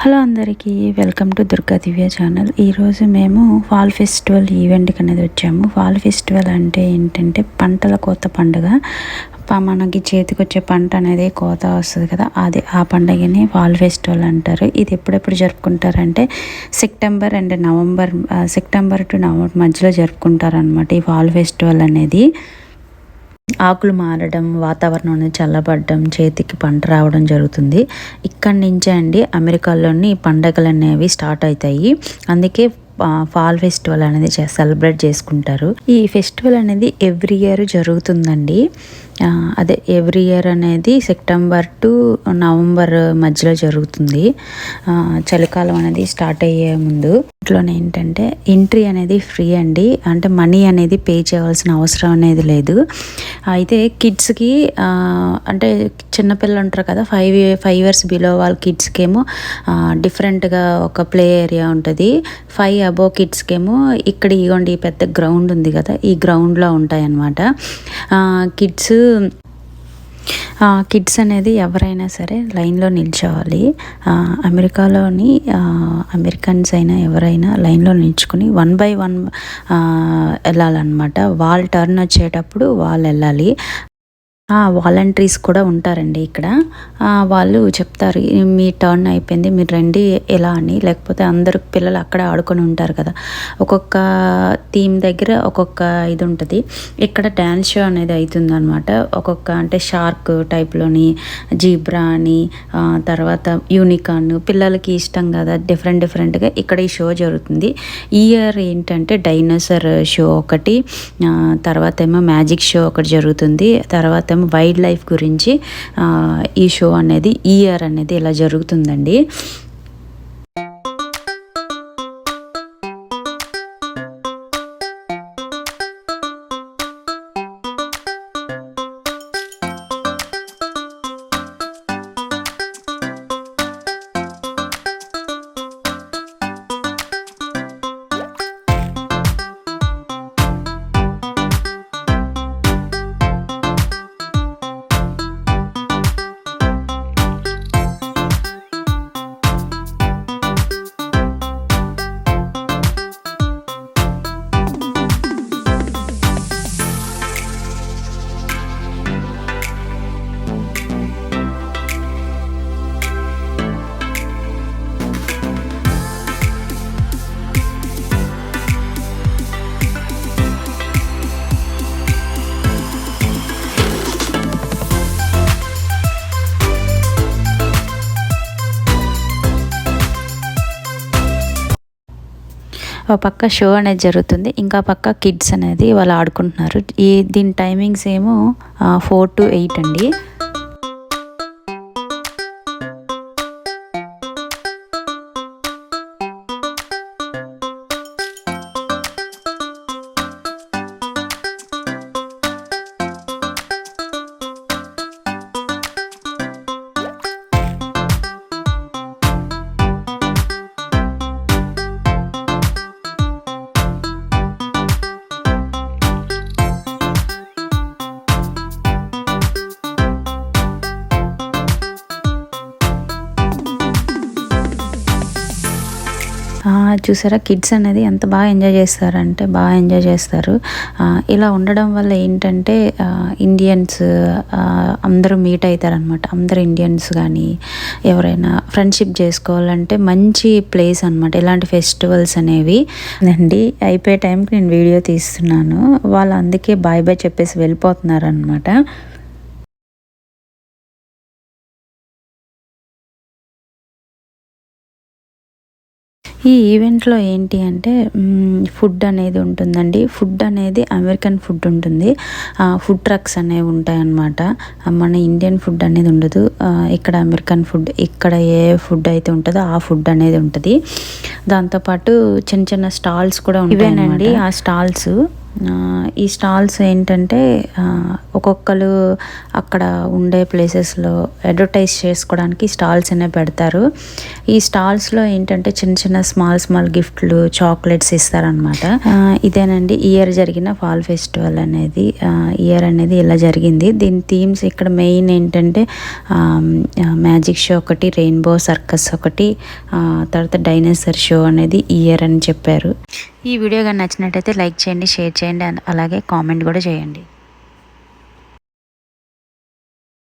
Hello అందరికీ, welcome to Durga Divya channel. ఈరోజు మేము ఫాల్ ఫెస్టివల్ ఈవెంట్కి అనేది వచ్చాము. ఫాల్ ఫెస్టివల్ అంటే ఏంటంటే పంటల కోత పండుగ. మనకి చేతికి వచ్చే పంట అనేది కోత వస్తుంది కదా, అది ఆ పండుగని ఫాల్ ఫెస్టివల్ అంటారు. ఇది ఎప్పుడెప్పుడు జరుపుకుంటారంటే సెప్టెంబర్ టు నవంబర్ మధ్యలో జరుపుకుంటారు అనమాట ఈ ఫాల్ ఫెస్టివల్ అనేది. ఆకులు మారడం, వాతావరణం అనేది చల్లబడడం, చేతికి పంట రావడం జరుగుతుంది. ఇక్కడి నుంచే అండి అమెరికాలోని పండగలు అనేవి స్టార్ట్ అవుతాయి. అందుకే ఫాల్ ఫెస్టివల్ అనేది సెలబ్రేట్ చేసుకుంటారు. ఈ ఫెస్టివల్ అనేది ఎవ్రీ ఇయర్ జరుగుతుందండి. అదే ఎవ్రీ ఇయర్ అనేది సెప్టెంబర్ టు నవంబర్ మధ్యలో జరుగుతుంది. చలికాలం అనేది స్టార్ట్ అయ్యే ముందు. ఇంట్లోనే ఏంటంటే ఎంట్రీ అనేది ఫ్రీ అండి, అంటే మనీ అనేది పే చేయవలసిన అవసరం అనేది లేదు. అయితే కిడ్స్కి అంటే చిన్నపిల్లలు ఉంటారు కదా, ఫైవ్ ఇయర్స్ బిలో వాళ్ళ కిడ్స్కి ఏమో డిఫరెంట్గా ఒక ప్లే ఏరియా ఉంటుంది. 5 అబోవ్ కిడ్స్కి ఏమో ఇక్కడ ఇగోండి పెద్ద గ్రౌండ్ ఉంది కదా, ఈ గ్రౌండ్లో ఉంటాయి అన్నమాట. కిడ్స్ అనేది ఎవరైనా సరే లైన్లో నిల్చోవాలి. అమెరికాలోని అమెరికన్స్ అయినా ఎవరైనా లైన్లో నిల్చుకుని 1 by 1 వెళ్ళాలన్నమాట. వాళ్ళ టర్న్ వచ్చేటప్పుడు వాళ్ళు వెళ్ళాలి. వాలంటీర్స్ కూడా ఉంటారండి ఇక్కడ. వాళ్ళు చెప్తారు మీ టర్న్ అయిపోయింది, మీరు రండి ఎలా అని. లేకపోతే అందరు పిల్లలు అక్కడ ఆడుకొని ఉంటారు కదా, ఒక్కొక్క థీమ్ దగ్గర ఒక్కొక్క ఇది ఉంటుంది. ఇక్కడ డ్యాన్స్ షో అనేది అవుతుంది అనమాట. ఒక్కొక్క అంటే షార్క్ టైప్లోని, జీబ్రా అని, తర్వాత యూనికార్న్, పిల్లలకి ఇష్టం కదా డిఫరెంట్గా ఇక్కడ ఈ షో జరుగుతుంది. ఈ ఇయర్ ఏంటంటే డైనోసార్ షో ఒకటి, తర్వాత ఏమో మ్యాజిక్ షో ఒకటి జరుగుతుంది. తర్వాత వైల్డ్ లైఫ్ గురించి ఈ షో అనేది ఈ ఇయర్ అనేది ఇలా జరుగుతుందండి. ఒక పక్క షో అనేది జరుగుతుంది, ఇంకా పక్క కిడ్స్ అనేది వాళ్ళు ఆడుకుంటున్నారు. దీని టైమింగ్స్ ఏమో 4 to 8 అండి. చూసారా కిడ్స్ అనేది ఎంత బాగా ఎంజాయ్ చేస్తారంటే బాగా ఎంజాయ్ చేస్తారు. ఇలా ఉండడం వల్ల ఏంటంటే ఇండియన్స్ అందరూ మీట్ అవుతారనమాట. అందరు ఇండియన్స్ కానీ ఎవరైనా ఫ్రెండ్షిప్ చేసుకోవాలంటే మంచి ప్లేస్ అనమాట ఇలాంటి ఫెస్టివల్స్ అనేవి అండి. అయిపోయే టైంకి నేను వీడియో తీస్తున్నాను, వాళ్ళు అందుకే బాయ్ బాయ్ చెప్పేసి వెళ్ళిపోతున్నారు అనమాట. ఈ ఈవెంట్లో ఏంటి అంటే ఫుడ్ అనేది ఉంటుందండి. ఫుడ్ అనేది అమెరికన్ ఫుడ్ ఉంటుంది. ఫుడ్ ట్రక్స్ అనేవి ఉంటాయన్నమాట. మన ఇండియన్ ఫుడ్ అనేది ఉండదు ఇక్కడ. అమెరికన్ ఫుడ్, ఇక్కడ ఏ ఫుడ్ అయితే ఉంటుందో ఆ ఫుడ్ అనేది ఉంటుంది. దాంతోపాటు చిన్న చిన్న స్టాల్స్ కూడా ఉంటాయండి. ఆ స్టాల్స్ ఈ స్టాల్స్ ఏంటంటే ఒక్కొక్కరు అక్కడ ఉండే ప్లేసెస్లో అడ్వర్టైజ్ చేసుకోవడానికి స్టాల్స్ అనేవి పెడతారు. ఈ స్టాల్స్లో ఏంటంటే చిన్న చిన్న స్మాల్ గిఫ్ట్లు, చాక్లెట్స్ ఇస్తారనమాట. ఇదేనండి ఇయర్ జరిగిన ఫాల్ ఫెస్టివల్ అనేది. ఇయర్ అనేది ఇలా జరిగింది. దీని థీమ్స్ ఇక్కడ మెయిన్ ఏంటంటే మ్యాజిక్ షో ఒకటి, రెయిన్బో సర్కస్ ఒకటి, తర్వాత డైనోసార్ షో అనేది ఇయర్ అని చెప్పారు. ఈ వీడియో కానీ నచ్చినట్టయితే లైక్ చేయండి, షేర్ చేయండి, అలాగే కామెంట్ కూడా చేయండి.